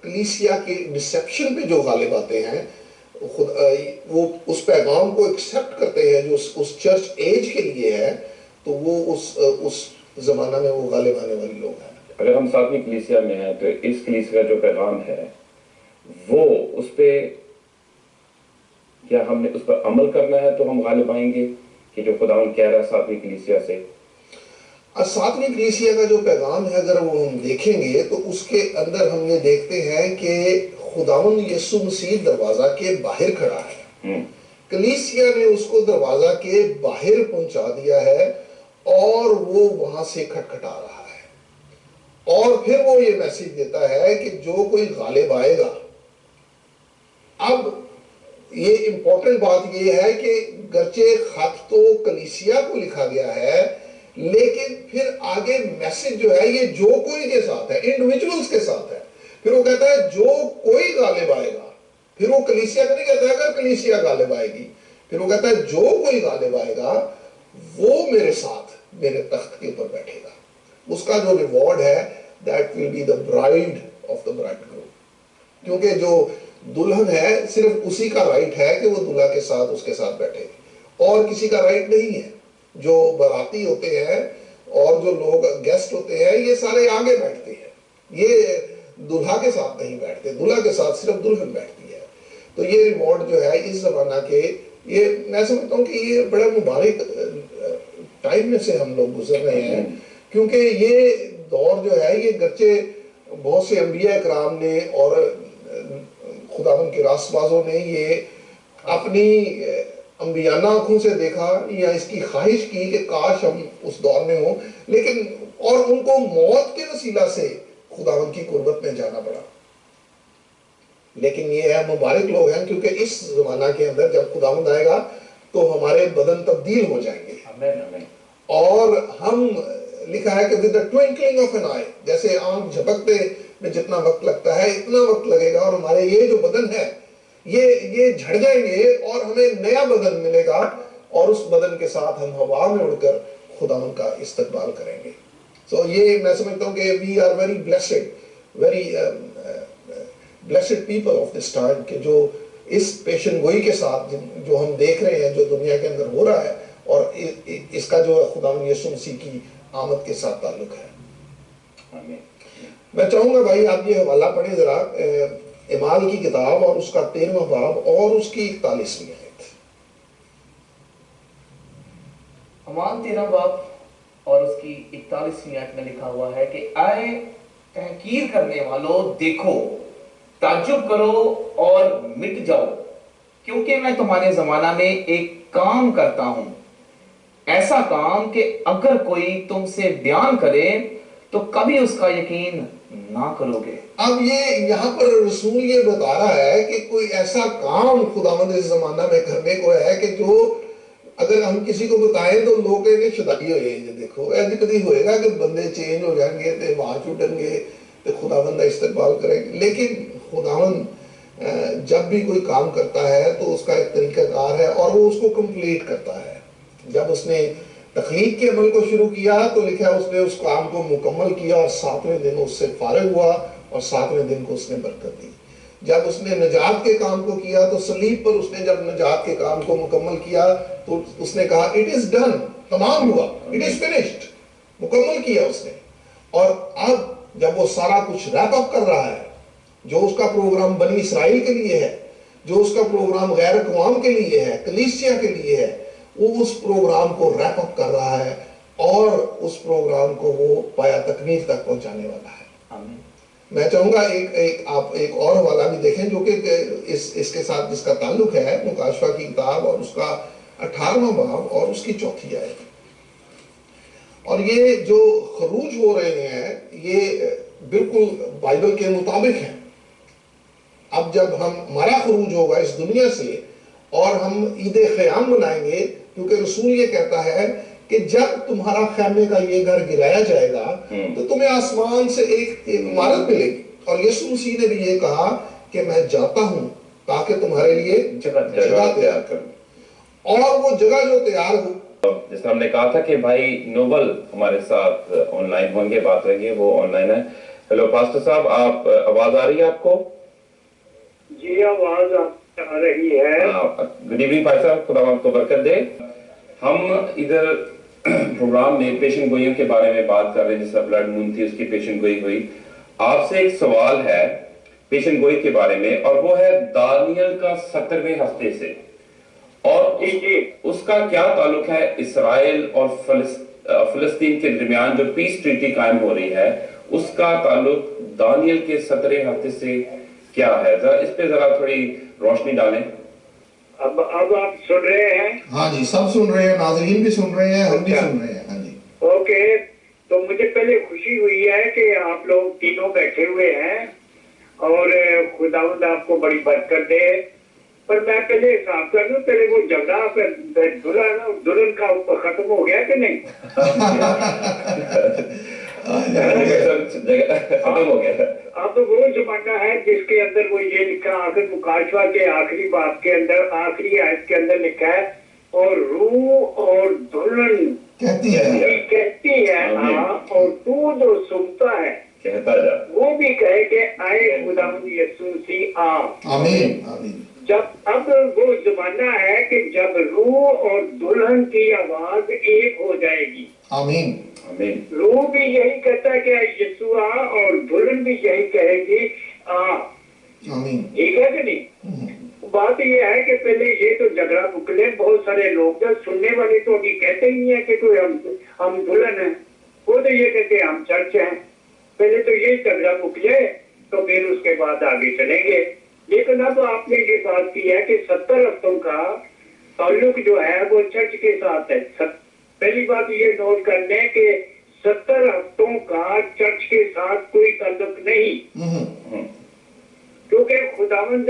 کلیسیا کی ڈسیپشن پہ جو غالب آتے ہیں وہ اس پیغام کو ایکسیپٹ کرتے ہیں جو اس چرچ ایج کے لیے ہے, تو وہ اس زمانہ میں وہ غالب آنے والے لوگ ہیں. اگر ہم ساتویں کلیسیا میں ہیں تو اس کلیسیا کا جو پیغام ہے وہ اس پہ کیا ہم نے اس پر عمل کرنا ہے تو ہم غالب آئیں گے کہ جو خداوند کہہ رہا ہے ساتویں کلیسیا سے؟ ساتویں کلیسیا کا جو پیغام ہے اگر وہ ہم دیکھیں گے تو اس کے اندر ہم یہ دیکھتے ہیں کہ خداوند یسوع مسیح دروازہ کے باہر کھڑا ہے. کلیسیا نے اس کو دروازہ کے باہر پہنچا دیا ہے اور وہ وہاں سے کھٹکھٹا رہا ہے, اور پھر وہ یہ میسج دیتا ہے کہ جو کوئی غالب آئے گا. اب یہ امپورٹنٹ بات یہ ہے کہ گرچہ خط تو کلیسیا کو لکھا گیا ہے, لیکن پھر آگے میسج جو ہے یہ جو کوئی کے ساتھ ہے, انڈیویجولز کے ساتھ ہے. پھر وہ کہتا ہے جو کوئی غالب آئے گا. پھر وہ کلیسیا کو نہیں کہتا ہے اگر کلیسیا غالب آئے گی, پھر وہ کہتا ہے جو کوئی غالب آئے گا وہ میرے ساتھ میرے تخت کے اوپر بیٹھے گا. اس کا جو ریوارڈ ہے that will be the bride of the bridegroom. کیونکہ جو دلہن ہے صرف اسی کا رائٹ ہے کہ وہ دلہا کے ساتھ اس کے ساتھ بیٹھے, اور کسی کا رائٹ نہیں ہے. جو باراتی ہوتے ہیں اور جو لوگ گیسٹ ہوتے ہیں یہ سارے آگے بیٹھتے ہیں, یہ دلہا کے ساتھ نہیں بیٹھتے, دلہا کے ساتھ صرف دلہن بیٹھتی ہے. تو یہ ریوارڈ جو ہے اس زمانہ کے, یہ میں سمجھتا ہوں کہ یہ بڑا مبارک ٹائم میں سے ہم لوگ گزر رہے ہیں, کیونکہ یہ دور جو ہے یہ گرچہ بہت سے انبیاء اکرام نے اور خداوند کے راست بازوں نے یہ اپنی انبیانہ آنکھوں سے دیکھا یا اس کی خواہش کی کہ کاش ہم اس دور میں ہوں, لیکن اور ان کو موت کے وسیلہ سے خداوند کی قربت میں جانا پڑا. لیکن یہ ہے مبارک لوگ ہیں کیونکہ اس زمانہ کے اندر جب خداوند آئے گا تو ہمارے بدن تبدیل ہو جائیں گے. اور ہم لکھا ہے کہ with the twinkling of an eye, جیسے آنکھ جھپکتے میں جتنا وقت لگتا ہے اتنا وقت لگے گا اور ہمارے یہ جو بدن ہے یہ جھڑ جائیں گے اور ہمیں نیا بدن ملے گا, اور اس بدن کے ساتھ ہم ہوا میں اڑ کر خداوند کا استقبال کریں گے. So یہ میں سمجھتا ہوں کہ we are very blessed people of this time, کہ جو اس پیشن گوئی کے ساتھ جو ہم دیکھ رہے ہیں جو دنیا کے اندر ہو رہا ہے, اور اس کا جو خداوند یسوع مسیح کی آمد کے ساتھ تعلق ہے. میں چاہوں گا بھائی آپ یہ حوالہ پڑھیں ذرا, اعمال کی کتاب اور اس کا 13واں باب اور اس کی 41ویں آیت. اعمال 13 باب اور اس کی 41ویں آیت میں لکھا ہوا ہے کہ اے تحقیر کرنے والوں دیکھو, تعجب کرو اور مٹ جاؤ, کیونکہ میں تمہارے زمانہ میں ایک کام کرتا ہوں, ایسا کام کہ اگر کوئی تم سے بیان کرے تو کبھی اس کا یقین نہ کرو گے. اب یہ یہاں پر رسول یہ بتا رہا ہے کہ کوئی ایسا کام خداوند اس زمانہ میں کرنے کو ہے کہ جو اگر ہم کسی کو بتائیں تو لوگ کہیں گے شدائی ہوئے ہیں. دیکھو ایسے کدی ہوئے گا کہ بندے چینج ہو جائیں گے تے وہاں چھوٹیں گے تے خداوند کا استقبال کریں گے. لیکن خداوند جب بھی کوئی کام کرتا ہے تو اس کا ایک طریقہ کار ہے اور وہ اس کو کمپلیٹ کرتا ہے. جب اس نے تخلیق کے عمل کو شروع کیا تو لکھا ہے اس نے اس کام کو مکمل کیا اور 7ویں دن اس سے فارغ ہوا اور 7ویں دن کو اس نے برکت دی. جب اس نے نجات کے کام کو کیا تو صلیب پر اس نے جب نجات کے کام کو مکمل کیا تو اس نے کہا اٹ از ڈن, تمام ہوا, اٹ از فنشڈ, مکمل کیا اس نے. اور اب جب وہ سارا کچھ ریپ اپ کر رہا ہے, جو اس کا پروگرام بنی اسرائیل کے لیے ہے, جو اس کا پروگرام غیر اقوام کے لیے ہے, کلیسیا کے لیے ہے, وہ اس پروگرام کو ریپ اپ کر رہا ہے اور اس پروگرام کو وہ پایا تکمیل تک پہنچانے والا ہے. آمین. میں چاہوں گا آپ ایک اور حوالہ بھی دیکھیں جو کہ اس کے ساتھ جس کا تعلق ہے, مکاشفہ کی کتاب اور اس کا 18واں باب اور اس کی 4تھی آیت. اور یہ جو خروج ہو رہے ہیں یہ بالکل بائبل کے مطابق ہیں. اب جب ہمارا خروج ہوگا اس دنیا سے اور ہم عید خیام منائیں گے, کیونکہ رسول یہ کہتا ہے کہ جب تمہارا خیمے کا یہ گھر گرایا جائے گا تو تمہیں آسمان سے ایک عمارت ملے گی. اور یسوع مسیح نے بھی یہ کہا کہ میں جاتا ہوں تاکہ تمہارے لیے جگہ تیار کروں، اور وہ جگہ جو تیار ہو. جس طرح ہم نے کہا تھا کہ بھائی نوبل ہمارے ساتھ آن لائن ہوں گے، بات رہیں گے، وہ آن لائن ہے. ہیلو پاسٹر صاحب، آپ آواز آ رہی ہے آپ کو؟ جی آواز آ رہی ہے. گڈ ایوننگ بھائی صاحب، خدا آپ کو برکت دے. ہم ادھر پروگرام میں پیشن گوئیوں کے بارے میں بات کر رہے ہیں، جس طرح بلڈ مون تھی اس کی پیشن گوئی ہوئی. آپ سے ایک سوال ہے پیشن گوئی کے بارے میں، اور وہ ہے دانیل کا 70ویں ہفتے سے، اور اس کا کیا تعلق ہے اسرائیل اور فلسطین کے درمیان جو پیس ٹریٹی قائم ہو رہی ہے، اس کا تعلق دانیل کے 70ویں ہفتے سے کیا ہے؟ ذرا اس پہ ذرا تھوڑی روشنی ڈالیں. اب آپ سن رہے ہیں؟ ہاں جی، سب سن رہے ہیں، ناظرین بھی سن رہے ہیں، ہم بھی سن رہے ہیں. ہاں جی اوکے. تو مجھے پہلے خوشی ہوئی ہے کہ آپ لوگ تینوں بیٹھے ہوئے ہیں، اور خداوند آپ کو بڑی برکت دے. پر میں پہلے حساب کر دوں، پہلے وہ جھگڑا دلہن کا ختم ہو گیا کہ نہیں؟ ختم ہو گیا. اب وہ زمانہ ہے جس کے اندر وہ یہ لکھا، آخر مکاشفہ کے آخری باب کے اندر، آخری آیت کے اندر لکھا ہے، اور روح اور دلہن کہتی ہے ہاں، اور تو جو سنتا ہے کہتا جا، وہ بھی کہے کہ آئے خداوند یسوع مسیح آ. آمین آمین. جب اب وہ زمانہ ہے کہ جب روح اور دلہن کی آواز ایک ہو جائے گی. آمین آمین. روح بھی یہی کہتا ہے کہ یسوع آ، اور دلہن بھی یہی کہے گی آ. آمین. ٹھیک ہے کہ نہیں؟ بات یہ ہے کہ پہلے یہ تو جھگڑا نکلے. بہت سارے لوگ جب سننے والے تو ابھی کہتے ہی ہیں کہ کوئی ہم دلہن ہیں، وہ تو یہ کہتے ہیں ہم چرچ ہیں. پہلے تو یہ جھگڑا نکلے تو پھر اس کے بعد آگے چلیں گے. لیکن اب آپ نے یہ بات کی ہے کہ 70 ہفتوں کا تعلق جو ہے وہ چرچ کے ساتھ ہے. پہلی بات یہ نوٹ کر لیں کہ 70 ہفتوں کا چرچ کے ساتھ کوئی تعلق نہیں، کیونکہ خداوند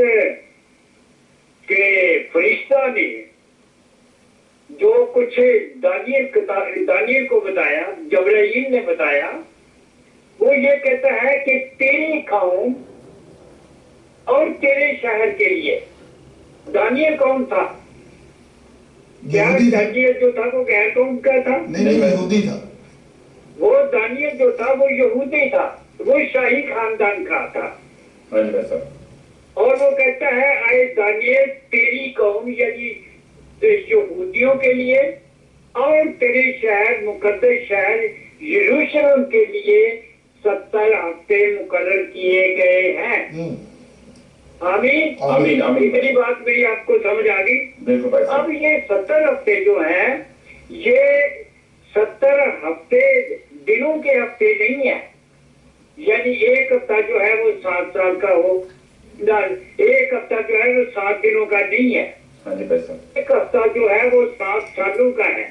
کے فرشتہ نے جو کچھ دانیل کو بتایا، جبرائیل نے بتایا، وہ یہ کہتا ہے کہ تیری قوم اور تیرے شہر کے لیے. دانیل کون تھا؟ کیا دانیل جو تھا وہ غیر قوم کا تھا؟ نہیں، یہودی تھا. وہ دانیل جو تھا وہ یہودی تھا، وہ شاہی خاندان کا تھا. اور وہ کہتا ہے آئے دانیل تیری قوم یعنی یہودیوں کے لیے اور تیرے شہر مقدس شہر یروشلم کے لیے 70 ہفتے مقرر کیے گئے ہیں. آمین آمین آمین. اتنی بات میری آپ کو سمجھ آ گئی؟ بالکل بھائی صاحب. اب یہ 70 ہفتے جو ہیں، یہ 70 ہفتے دنوں کے ہفتے نہیں ہیں. یعنی ایک ہفتہ جو ہے وہ 7 سال کا ہو، ایک ہفتہ جو ہے وہ 7 دنوں کا نہیں ہے. ہاں جی بھائی صاحب. ایک ہفتہ جو ہے وہ 7 سالوں کا ہے.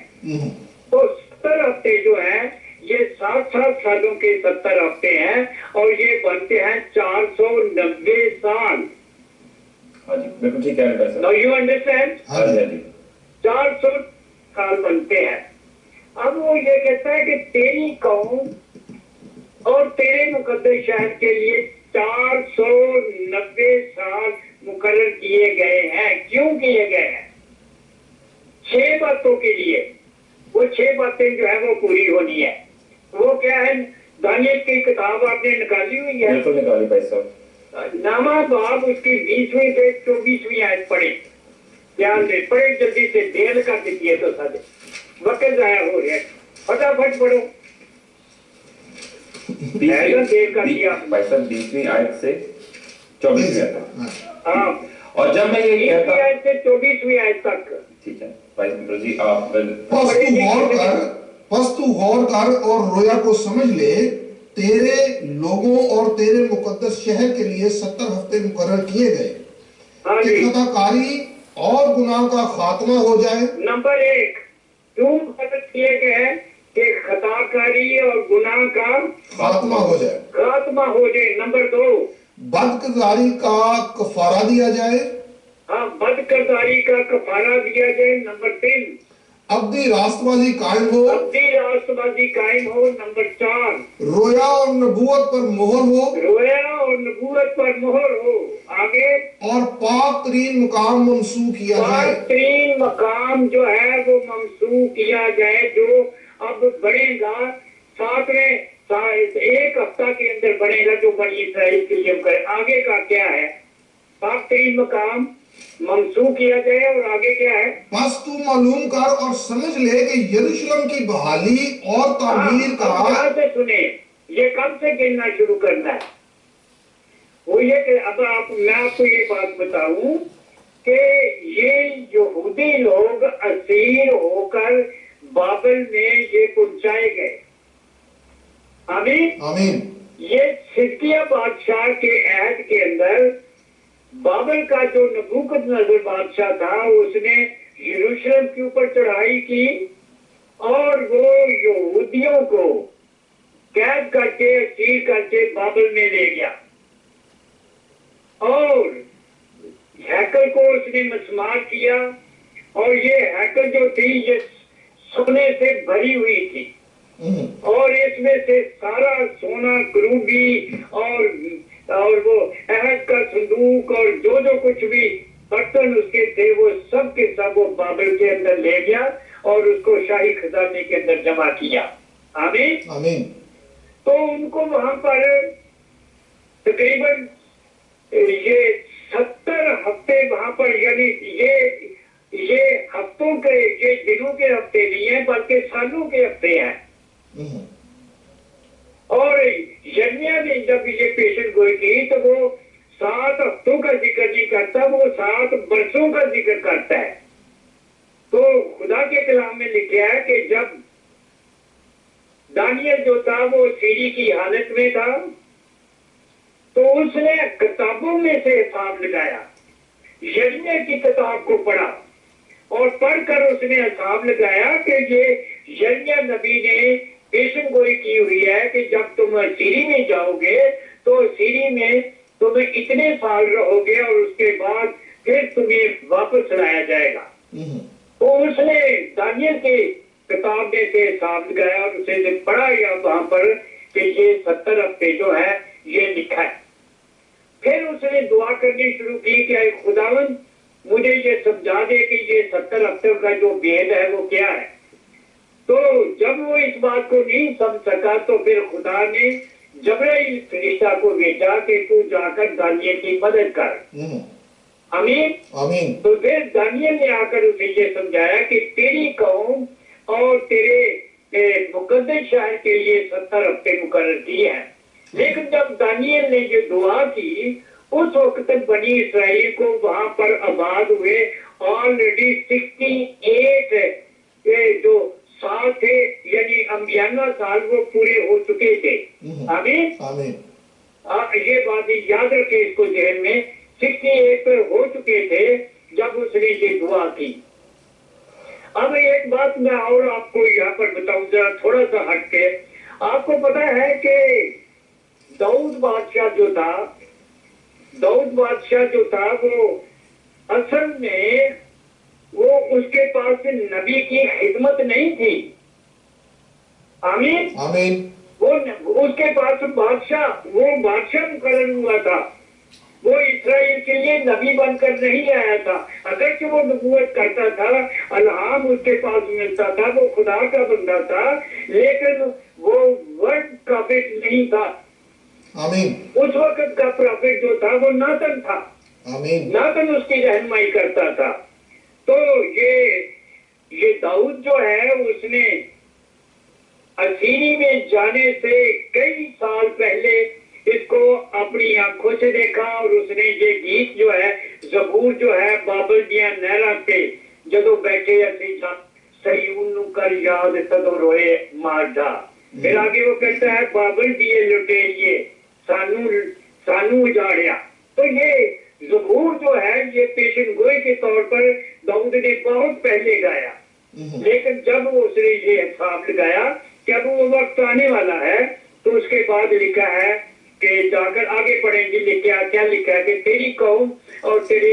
تو 70 ہفتے جو ہیں یہ 7 سالوں کے 70 ہفتے ہیں، اور یہ بنتے ہیں 490 سال. ہاں جی بالکل ٹھیک ہے بھائی صاحب. Now you understand؟ ہاں جی ہاں جی. 400 سال بنتے ہیں. اب وہ یہ کہتا ہے کہ تیری قوم اور تیرے مقدس شہر کے لیے 490 سال مقرر کیے گئے ہیں. کیوں کیے گئے ہیں؟ 6 باتوں کے لیے. وہ 6 باتیں جو ہے وہ پوری ہونی ہے. وہ کیا ہے؟ دانیل کی کتاب آپ نے نکالی ہوئی ہے؟ بالکل نکالی بھائی صاحب. نامہ باب اس کی 20ویں سے 24ویں آیت پڑھے. دھیان سے پڑھے، جلدی سے، دیر کر دیتی ہے تو سارے وقت ضائع ہو رہے. فٹافٹ پڑھو. بھائی صاحب 20ویں آیت سے 24ویں آیت تک. ہاں، اور جب میں یہ کہتا 20ویں آیت سے 24ویں آیت تک. ٹھیک ہے بھائی جی آپ پس تو غور کر اور رویا کو سمجھ لے. تیرے لوگوں اور تیرے مقدس شہر کے لیے 70 ہفتے مقرر کیے گئے کہ خطا کاری اور گناہ کا خاتمہ ہو جائے. نمبر 1 کیوں مقرر کیے گئے ہیں کہ خطا کاری اور گناہ کا خاتمہ ہو جائے. خاتمہ ہو جائے. نمبر 2 بد کرداری کا کفارہ دیا جائے. ہاں، بد کرداری کا کفارہ دیا جائے. نمبر 3 ابدی راستبازی قائم ہو, ابدی راستبازی قائم ہو. نمبر 4, رویا اور نبوت پر مہر ہو, رویا اور نبوت پر مہر ہو. آگے, اور پاک ترین مقام منسوخ کیا جائے. پاک ترین مقام جو ہے وہ منسوخ کیا جائے, جو اب بڑھے گا 7ویں ایک ہفتہ کے اندر بڑھے گا, جو بنی اسرائیل کے لیے کرے. آگے کا کیا ہے؟ پاک ترین مقام منسوخ کیا جائے, اور آگے کیا ہے؟ بس تو معلوم کر اور سمجھ لے کہ یروشلم کی بحالی اور تعمیر کا اب یہاں سے سنیں, یہ کب سے گننا شروع کرنا ہے؟ وہ یہ کہ اب میں آپ کو یہ بات بتاؤں کہ یہ یہودی لوگ اسیر ہو کر بابل میں یہ پہنچائے گئے. آمین. آمین. یہ صدقیہ بادشاہ کے عہد کے اندر بابل کا جو نبوکدنضر بادشاہ تھا, اس نے یروشلم کے اوپر چڑھائی کی اور وہ یہودیوں کو قید کر کے اسیر کر کے بابل میں لے گیا, اور ہیکل کو اس نے مسمار کیا, اور یہ ہیکل جو تھی یہ سونے سے بھری ہوئی تھی, اور اس میں سے سارا سونا کروبی اور وہ عہد کا صندوق اور جو کچھ بھی برتن اس کے تھے وہ سب کے سب وہ بابل کے اندر لے گیا اور اس کو شاہی خزانے کے اندر جمع کیا. آمین. آمین. تو ان کو وہاں پر تقریباً یہ 70 ہفتے وہاں پر, یعنی یہ ہفتوں کے, یہ دنوں کے ہفتے نہیں ہیں بلکہ سالوں کے ہفتے ہیں. اور یرمیہ نے جب یہ پیشن گوئی کی تو وہ 7 ہفتوں کا ذکر نہیں کرتا, وہ 7 برسوں کا ذکر کرتا ہے. تو خدا کے کلام میں لکھا ہے کہ جب دانیل جو تھا وہ سیری کی حالت میں تھا تو اس نے کتابوں میں سے حساب لگایا, یرمیہ کی کتاب کو پڑھا اور پڑھ کر اس نے حساب لگایا کہ یہ یرمیہ نبی نے پیشن گوئی کی ہوئی ہے کہ جب تم سیری میں جاؤ گے تو سیری میں تمہیں اتنے سال رہو گے اور اس کے بعد پھر تمہیں واپس لایا جائے گا. تو اس نے دانیل کی کتاب میں سے حساب لگایا اور اسے نے پڑھا یا وہاں پر کہ یہ 70 ہفتے جو ہے یہ لکھا ہے. پھر اس نے دعا کرنی شروع کی کہ اے خداوند مجھے یہ سمجھا دے کہ یہ 70 ہفتوں کا جو بھید ہے وہ کیا ہے. تو جب وہ اس بات کو نہیں سمجھ سکا تو پھر خدا نے جبرائیل فرشتہ کو بھیجا کہ تو جا کر دانیل کی مدد کر. آمین. آمین. تو پھر دانیل نے آ کر اسے یہ سمجھایا کہ تیری قوم اور تیرے مقدس شہر کے لیے 70 ہفتے مقرر کیے ہیں. لیکن جب دانیل نے یہ دعا کی اس وقت تک بنی اسرائیل کو وہاں پر آباد ہوئے آلریڈی 68 جو سال تھے, یعنی انبیانہ سال وہ پورے ہو چکے تھے. آمین. آمین. یہ بات یاد رکھیں اس کو ذہن میں, 68 پر ہو چکے تھے جب اس نے یہ دعا کی. اب ایک بات میں اور آپ کو یہاں پر بتاؤں ذرا تھوڑا سا ہٹ کے. آپ کو پتا ہے کہ داؤد بادشاہ جو تھا وہ اصل میں وہ اس کے پاس نبی کی خدمت نہیں تھی. آمین. آمین. وہ اس کے پاس بادشاہ مقرر ہوا تھا, وہ اسرائیل کے لیے نبی بن کر نہیں آیا تھا. اگرچہ وہ نبوت کرتا تھا, الہام اس کے پاس ملتا تھا, وہ خدا کا بندہ تھا, لیکن وہ ورڈ پرافٹ نہیں تھا. آمین. اس وقت کا پرافٹ جو تھا وہ ناتن تھا. آمین. ناتن اس کی رہنمائی کرتا تھا. تو یہ داؤد جو ہے اس نے اسیری میں جانے سے کئی سال پہلے اس کو اپنی آنکھوں سے دیکھا, اور اس نے یہ گیت جو ہے زبور جو ہے بابل دیا نہرا پہ جدو بیٹھے اسی سیون نو کر یاد تدو روئے مارڈا. پھر آگے وہ کہتا ہے بابل دیے لٹیریے سانو اجاڑیا. تو یہ زبور جو ہے یہ پیشن گوئی کے طور پر داؤد نے بہت پہلے گایا, لیکن جب اس نے یہ حساب لگایا کہ اب وہ وقت آنے والا ہے تو اس کے بعد لکھا ہے کہ جا کر آگے پڑھیں گے, کیا لکھا ہے کہ تیری قوم اور تیرے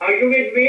Are you with me?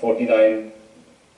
49।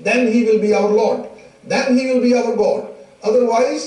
Then he will be our Lord, then he will be our God. Otherwise,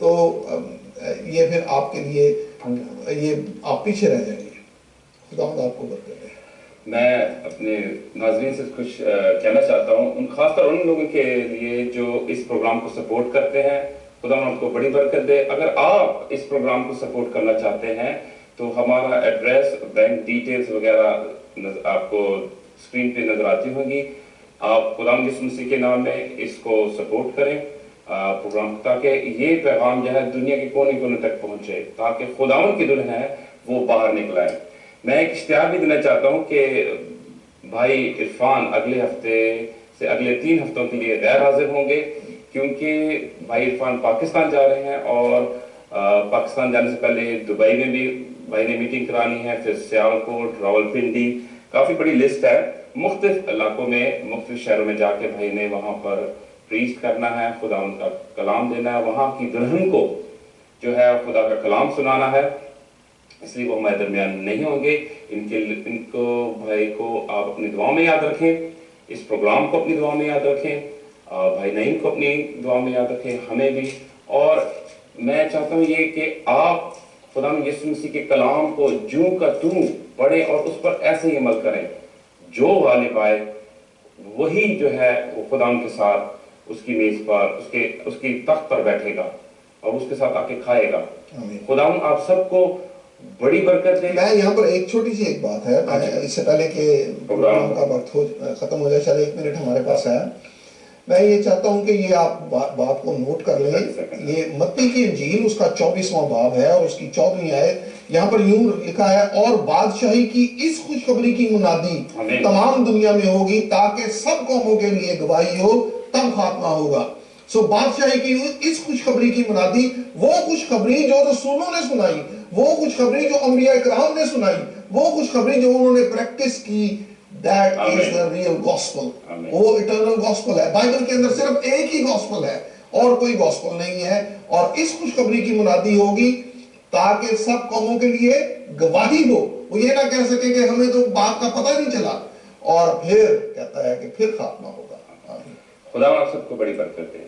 تو یہ پھر آپ کے لیے یہ آپ پیچھے رہ جائیں گے. خداوند آپ کو برکت دے. میں اپنے ناظرین سے کچھ کہنا چاہتا ہوں، خاص طور ان لوگوں کے لیے جو اس پروگرام کو سپورٹ کرتے ہیں. خدا ان کو بڑی برکت دے. اگر آپ اس پروگرام کو سپورٹ کرنا چاہتے ہیں تو ہمارا ایڈریس، بینک ڈیٹیلز وغیرہ آپ کو اسکرین پہ نظر آتی ہوں گی. آپ خدا یسوع مسیح کے نام میں اس کو سپورٹ کریں پروگرام، تاکہ یہ پیغام جو ہے دنیا کے کونے کونے تک پہنچے، تاکہ خداوند کی دلہن ہے وہ باہر نکل آئے. میں ایک اشتہار بھی دینا چاہتا ہوں کہ بھائی عرفان اگلے ہفتے سے اگلے 3 ہفتوں کے لیے غیر حاضر ہوں گے، کیونکہ بھائی عرفان پاکستان جا رہے ہیں، اور پاکستان جانے سے پہلے دبئی میں بھی بھائی نے میٹنگ کرانی ہے، پھر سیالکوٹ، راولپنڈی، کافی بڑی لسٹ ہے. مختلف علاقوں میں، مختلف شہروں میں جا کے بھائی نے وہاں پر پریچ کرنا ہے، خدا ان کا کلام دینا ہے، وہاں کی دلہن کو جو ہے خدا کا کلام سنانا ہے. اس لیے وہ ہمارے درمیان نہیں ہوں گے. ان کو بھائی کو آپ اپنی دعاؤں میں یاد رکھیں، اس پروگرام کو اپنی دعاؤں میں یاد رکھیں، بھائی نعیم کو اپنی دعاؤں میں یاد رکھیں، ہمیں بھی. اور میں چاہتا ہوں یہ کہ آپ خدا یسوع مسیح کے کلام کو جوں کا توں پڑھیں اور اس پر ایسے ہی عمل کریں. جو غالب آئے وہی جو ہے وہ خدا کے ساتھ اس کی میز پر، اس کی تخت پر بیٹھے گا اور اس کے ساتھ آ کے کھائے گا. خدا آپ سب کو بڑی برکت دے. میں یہاں پر ایک چھوٹی سی ایک بات ہے، اس سے پہلے کہ پروگرام کا وقت ختم ہو جائے، چلے 1 منٹ ہمارے پاس ہے. میں یہ چاہتا ہوں کہ یہ آپ بات کو نوٹ کر لیں. یہ متی کی انجیل اس کا 24واں باب ہے اور اس کی 14ویں آیت. یہاں پر یوں لکھا ہے، اور بادشاہی کی اس خوشخبری کی منادی تمام دنیا میں ہوگی تاکہ سب قوموں کے لیے گواہی ہو، تب خاتمہ ہوگا. سو بادشاہی کی اس خوشخبری کی منادی، وہ خوشخبری جو رسولوں نے سنائی، وہ خوشخبری جو انبیاء اکرام نے سنائی، وہ خوشخبری جو انہوں نے پریکٹس کی، that is the real gospel. وہ eternal gospel ہے. بائبل کے اندر صرف ایک ہی gospel ہے اور کوئی gospel نہیں ہے. اور اس خوشخبری کی منادی ہوگی تاکہ سب قوموں کے لیے گواہی ہو. وہ یہ نہ کہہ سکے کہ ہمیں تو بات کا پتہ نہیں چلا. اور پھر کہتا ہے کہ پھر خاتمہ ہوگا. خدا آپ سب کو بڑی برکت دے.